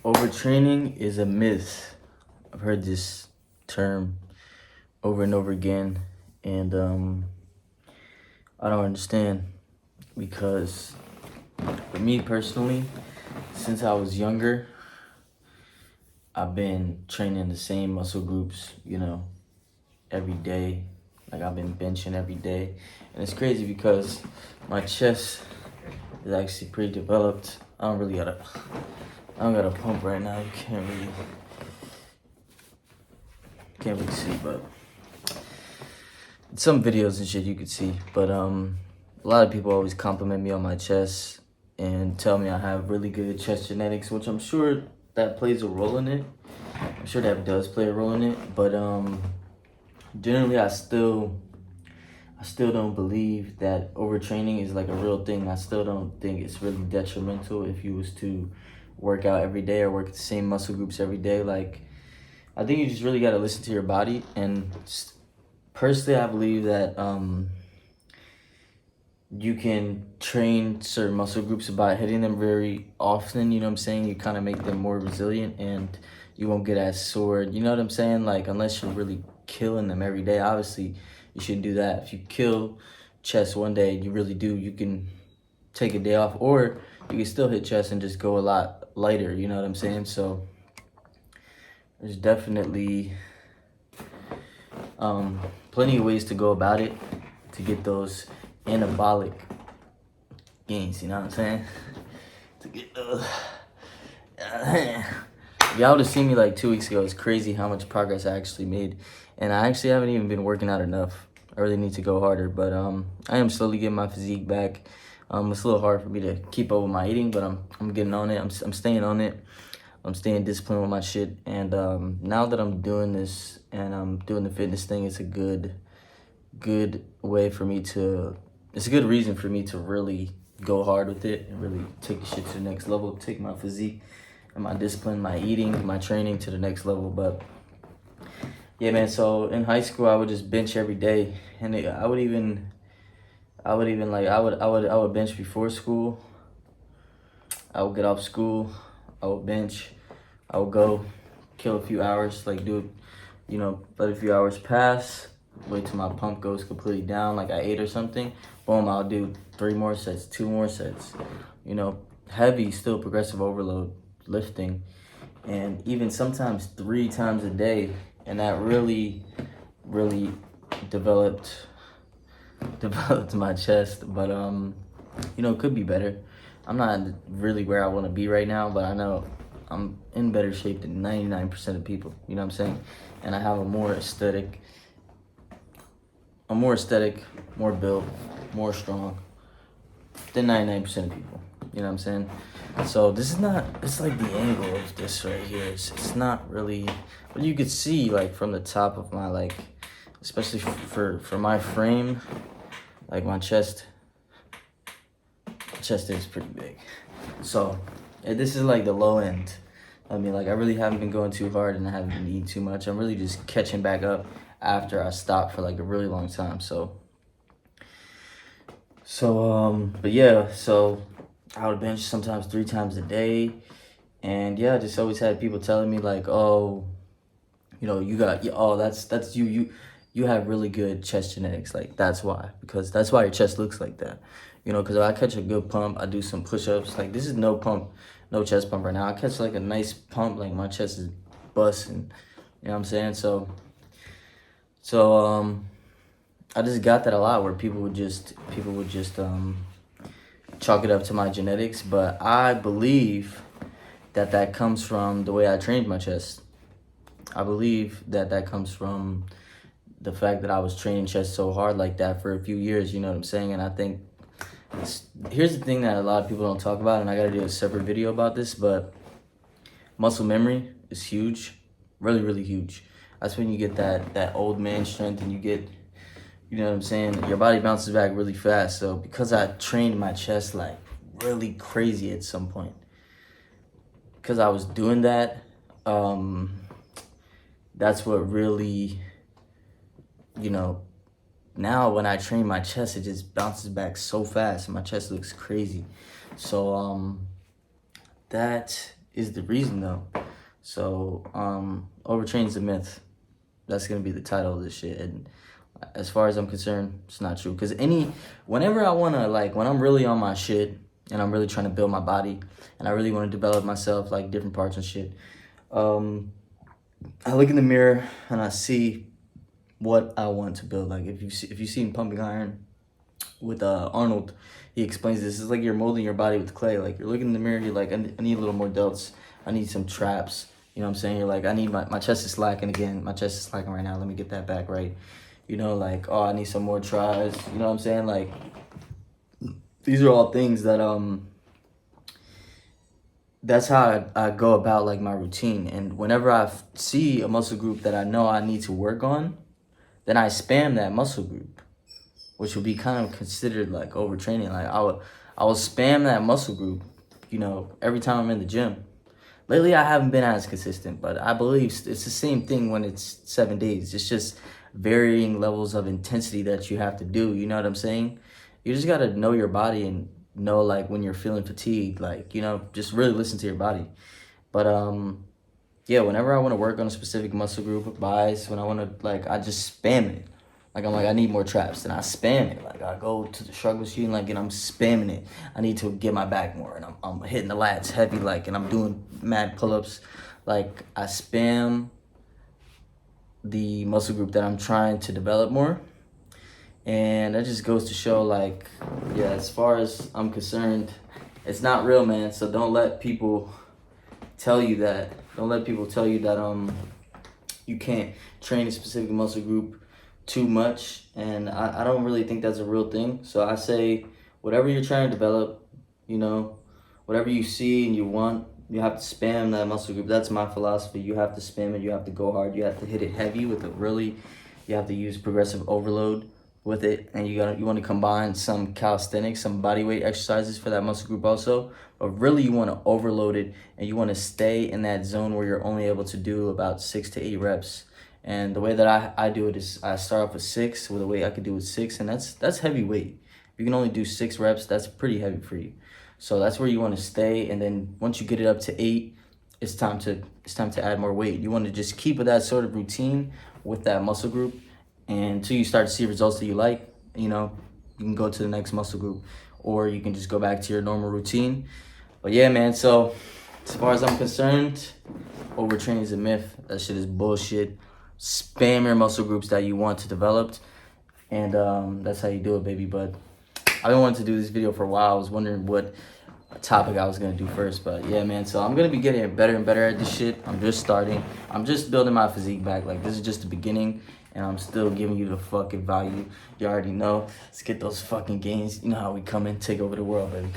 Overtraining is a myth. I've heard this term over and over again, and I don't understand because for me personally, since I was younger, I've been training the same muscle groups, every day. Like I've been benching every day, and it's crazy because my chest is actually pretty developed. I don't got a pump right now. You can't really see, but some videos and shit you could see. But a lot of people always compliment me on my chest and tell me I have really good chest genetics, which I'm sure that plays a role in it. I'm sure that does play a role in it, but generally I still don't believe that overtraining is like a real thing. I still don't think it's really detrimental if you was to work out every day or work the same muscle groups every day. Like, I think you just really got to listen to your body. And personally, I believe that you can train certain muscle groups by hitting them very often. You know what I'm saying? You kind of make them more resilient and you won't get as sore. You know what I'm saying? Like, unless you're really killing them every day, obviously you shouldn't do that. If you kill chest one day, you really do, you can take a day off, or you can still hit chest and just go a lot lighter. You know what I'm saying? So there's definitely plenty of ways to go about it to get those anabolic gains. You know what I'm saying? To get those. Y'all would have seen me like 2 weeks ago. It's crazy how much progress I actually made. And I actually haven't even been working out enough. I really need to go harder. But I am slowly getting my physique back. It's a little hard for me to keep up with my eating, but I'm getting on it. I'm staying on it. I'm staying disciplined with my shit. And now that I'm doing this and I'm doing the fitness thing, it's a good way for me to, it's a good reason for me to really go hard with it and really take the shit to the next level, take my physique and my discipline, my eating, my training to the next level. But yeah, man, so in high school I would just bench every day, and I would bench before school. I would get off school, I would bench, I would go kill a few hours, like do it, let a few hours pass, wait till my pump goes completely down, like I ate or something. Boom, I'll do 3 more sets, 2 more sets, heavy, still progressive overload lifting, and even sometimes 3 times a day. And that really developed my chest. But it could be better. I'm not really where I want to be right now, but I know I'm in better shape than 99% of people, you know what I'm saying? And I have a more aesthetic, more built, more strong than 99% of people, you know what I'm saying? So this is not, it's like the angle of this right here, it's not really, but you could see like from the top of my, like, especially for my frame, like my chest is pretty big. So this is like the low end. I mean, like, I really haven't been going too hard and I haven't been eating too much. I'm really just catching back up after I stopped for like a really long time. So but yeah, so I would bench sometimes 3 times a day. And yeah, I just always had people telling me like, oh, that's you have really good chest genetics. Like, that's why your chest looks like that. Because if I catch a good pump, I do some push-ups. Like, this is no chest pump right now. I catch like a nice pump, like my chest is busting. You know what I'm saying? So I just got that a lot, where people would just chalk it up to my genetics, but I believe that comes from the way I trained my chest. I believe that comes from the fact that I was training chest so hard like that for a few years, you know what I'm saying? And I think, here's the thing that a lot of people don't talk about, and I gotta do a separate video about this, but muscle memory is huge, really, really huge. That's when you get that old man strength, and you get, you know what I'm saying, your body bounces back really fast. So because I trained my chest like really crazy at some point, because I was doing that, that's what really, now when I train my chest, it just bounces back so fast and my chest looks crazy. So that is the reason though. So overtraining is a myth. That's gonna be the title of this shit. And as far as I'm concerned, it's not true. Cause whenever I wanna, like, when I'm really on my shit and I'm really trying to build my body and I really want to develop myself, like different parts and shit, I look in the mirror and I see what I want to build. Like if you see Pumping Iron with Arnold, he explains this. It's like you're molding your body with clay. Like you're looking in the mirror, you're like, I need a little more delts. I need some traps. You know what I'm saying? You're like, I need my chest is slacking again. My chest is slacking right now. Let me get that back right. You know, like, oh, I need some more tries. You know what I'm saying? Like, these are all things that that's how I go about like my routine. And whenever I see a muscle group that I know I need to work on, then I spam that muscle group, which would be kind of considered like overtraining. Like I will spam that muscle group, you know, every time I'm in the gym. Lately, I haven't been as consistent, but I believe it's the same thing when it's 7 days. It's just varying levels of intensity that you have to do. You know what I'm saying? You just got to know your body and know, like, when you're feeling fatigued, like, you know, just really listen to your body. But yeah, whenever I want to work on a specific muscle group of buys, when I want to, like, I just spam it. Like, I'm like, I need more traps, and I spam it. Like, I go to the shrug machine, like, and I'm spamming it. I need to get my back more, and I'm hitting the lats heavy, like, and I'm doing mad pull-ups. Like, I spam the muscle group that I'm trying to develop more. And that just goes to show, like, yeah, as far as I'm concerned, it's not real, man. So don't let people tell you that. Don't let people tell you that you can't train a specific muscle group too much. And I don't really think that's a real thing. So I say, whatever you're trying to develop, you know, whatever you see and you want, you have to spam that muscle group. That's my philosophy. You have to spam it. You have to go hard. You have to hit it heavy with it. Really, you have to use progressive overload with it, and you want to combine some calisthenics, some body weight exercises for that muscle group also. But really, you want to overload it, and you want to stay in that zone where you're only able to do about 6 to 8 reps. And the way that I do it is I start off with 6 with a weight I could do with 6, and that's heavy weight. If you can only do 6 reps, that's pretty heavy for you. So that's where you want to stay, and then once you get it up to 8, it's time to add more weight. You want to just keep with that sort of routine with that muscle group, and until you start to see results that you like, you know, you can go to the next muscle group, or you can just go back to your normal routine. But yeah, man, so as far as I'm concerned, overtraining is a myth. That shit is bullshit. Spam your muscle groups that you want to develop, and that's how you do it, baby. But I've been wanting to do this video for a while. I was wondering what topic I was gonna do first, but yeah, man, so I'm gonna be getting better and better at this shit. I'm just starting. I'm just building my physique back. Like, this is just the beginning, and I'm still giving you the fucking value. You already know. Let's get those fucking gains. You know how we come in, take over the world, baby.